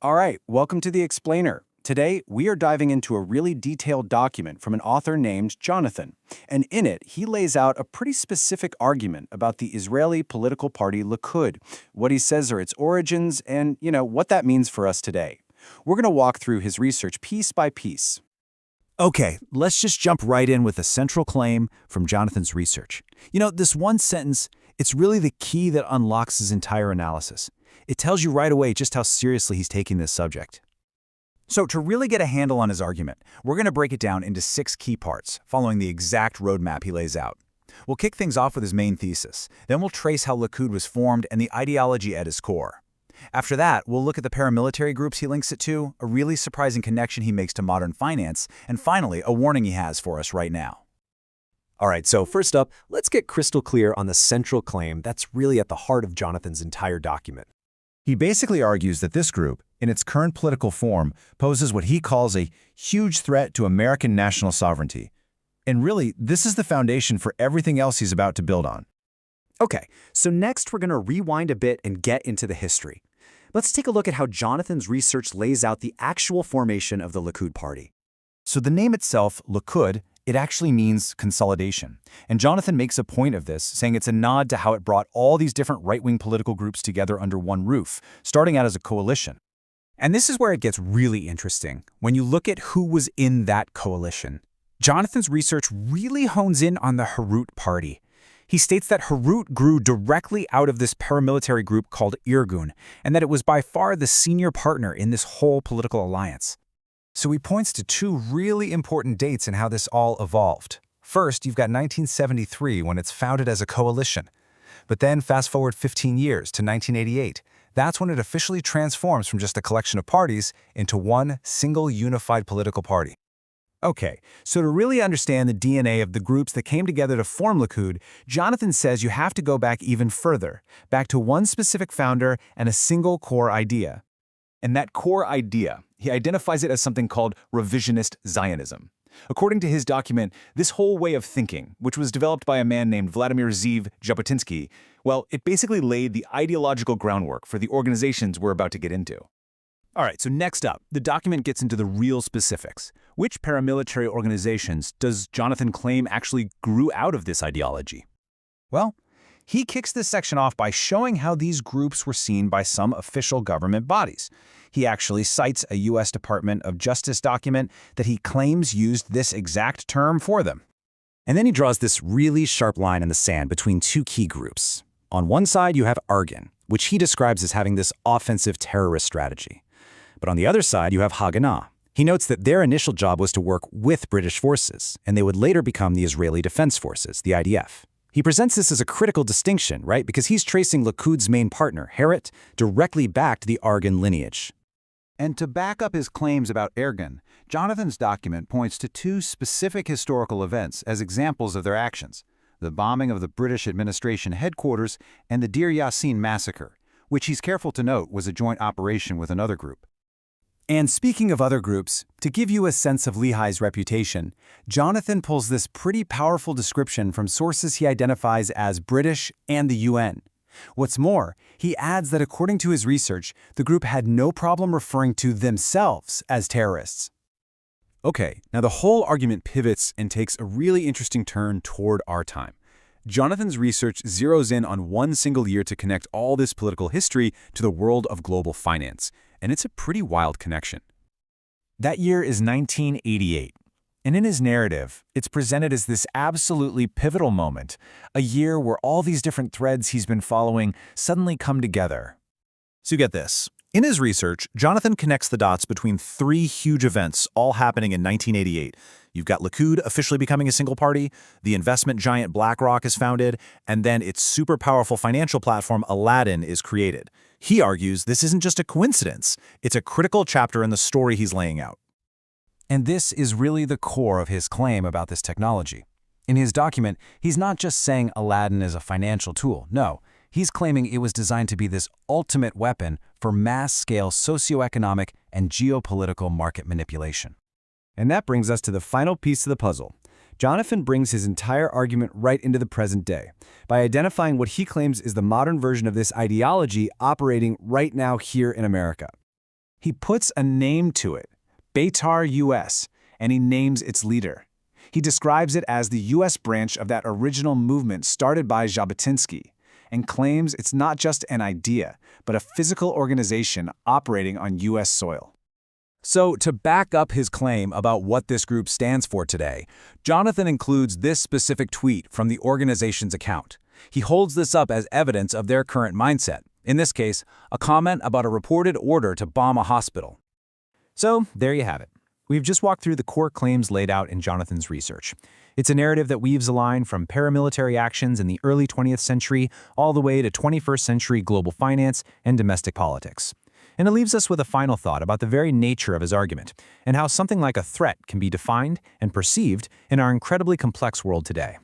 All right, welcome to The Explainer. Today, we are diving into a really detailed document from an author named Jonathan. And in it, he lays out a pretty specific argument about the Israeli political party Likud, what he says are its origins, and, what that means for us today. We're going to walk through his research piece by piece. Okay, let's just jump right in with a central claim from Jonathan's research. This one sentence, it's really the key that unlocks his entire analysis. It tells you right away just how seriously he's taking this subject. So to really get a handle on his argument, we're going to break it down into 6 key parts, following the exact roadmap he lays out. We'll kick things off with his main thesis. Then we'll trace how Likud was formed and the ideology at its core. After that, we'll look at the paramilitary groups he links it to, a really surprising connection he makes to modern finance, and finally, a warning he has for us right now. All right, so first up, let's get crystal clear on the central claim that's really at the heart of Jonathan's entire document. He basically argues that this group, in its current political form, poses what he calls a huge threat to American national sovereignty. And really, this is the foundation for everything else he's about to build on. Okay, so next we're going to rewind a bit and get into the history. Let's take a look at how Jonathan's research lays out the actual formation of the Likud party. So the name itself, Likud, it actually means consolidation. And Jonathan makes a point of this, saying it's a nod to how it brought all these different right-wing political groups together under one roof, starting out as a coalition. And this is where it gets really interesting. When you look at who was in that coalition, Jonathan's research really hones in on the Herut party. He states that Herut grew directly out of this paramilitary group called Irgun, and that it was by far the senior partner in this whole political alliance. So he points to 2 really important dates in how this all evolved. First, you've got 1973 when it's founded as a coalition. But then fast forward 15 years to 1988. That's when it officially transforms from just a collection of parties into one single unified political party. Okay, so to really understand the DNA of the groups that came together to form Likud, Jonathan says you have to go back even further, back to one specific founder and a single core idea. And that core idea, he identifies it as something called revisionist Zionism. According to his document, this whole way of thinking, which was developed by a man named Vladimir Zeev Jabotinsky, well, it basically laid the ideological groundwork for the organizations we're about to get into. All right, so next up, the document gets into the real specifics. Which paramilitary organizations does Jonathan claim actually grew out of this ideology? Well, he kicks this section off by showing how these groups were seen by some official government bodies. He actually cites a U.S. Department of Justice document that he claims used this exact term for them. And then he draws this really sharp line in the sand between 2 key groups. On one side, you have Argan, which he describes as having this offensive terrorist strategy. But on the other side, you have Haganah. He notes that their initial job was to work with British forces, and they would later become the Israeli Defense Forces, the IDF. He presents this as a critical distinction, right? Because he's tracing Likud's main partner, Herut, directly back to the Argan lineage. And to back up his claims about Ergun, Jonathan's document points to 2 specific historical events as examples of their actions: the bombing of the British administration headquarters and the Deir Yassin massacre, which he's careful to note was a joint operation with another group. And speaking of other groups, to give you a sense of Lehi's reputation, Jonathan pulls this pretty powerful description from sources he identifies as British and the UN. What's more, he adds that according to his research, the group had no problem referring to themselves as terrorists. Okay, now the whole argument pivots and takes a really interesting turn toward our time. Jonathan's research zeroes in on one single year to connect all this political history to the world of global finance, and it's a pretty wild connection. That year is 1988, and in his narrative, it's presented as this absolutely pivotal moment, a year where all these different threads he's been following suddenly come together. So get this. In his research, Jonathan connects the dots between 3 huge events all happening in 1988. You've got Likud officially becoming a single party, the investment giant BlackRock is founded, and then its super powerful financial platform Aladdin is created. He argues this isn't just a coincidence, it's a critical chapter in the story he's laying out. And this is really the core of his claim about this technology. In his document, he's not just saying Aladdin is a financial tool. No, he's claiming it was designed to be this ultimate weapon for mass-scale socioeconomic and geopolitical market manipulation. And that brings us to the final piece of the puzzle. Jonathan brings his entire argument right into the present day by identifying what he claims is the modern version of this ideology operating right now here in America. He puts a name to it, Beitar US, and he names its leader. He describes it as the U.S. branch of that original movement started by Jabotinsky, and claims it's not just an idea, but a physical organization operating on U.S. soil. So, to back up his claim about what this group stands for today, Jonathan includes this specific tweet from the organization's account. He holds this up as evidence of their current mindset. In this case, a comment about a reported order to bomb a hospital. So, there you have it. We've just walked through the core claims laid out in Jonathan's research. It's a narrative that weaves a line from paramilitary actions in the early 20th century all the way to 21st century global finance and domestic politics. And it leaves us with a final thought about the very nature of his argument and how something like a threat can be defined and perceived in our incredibly complex world today.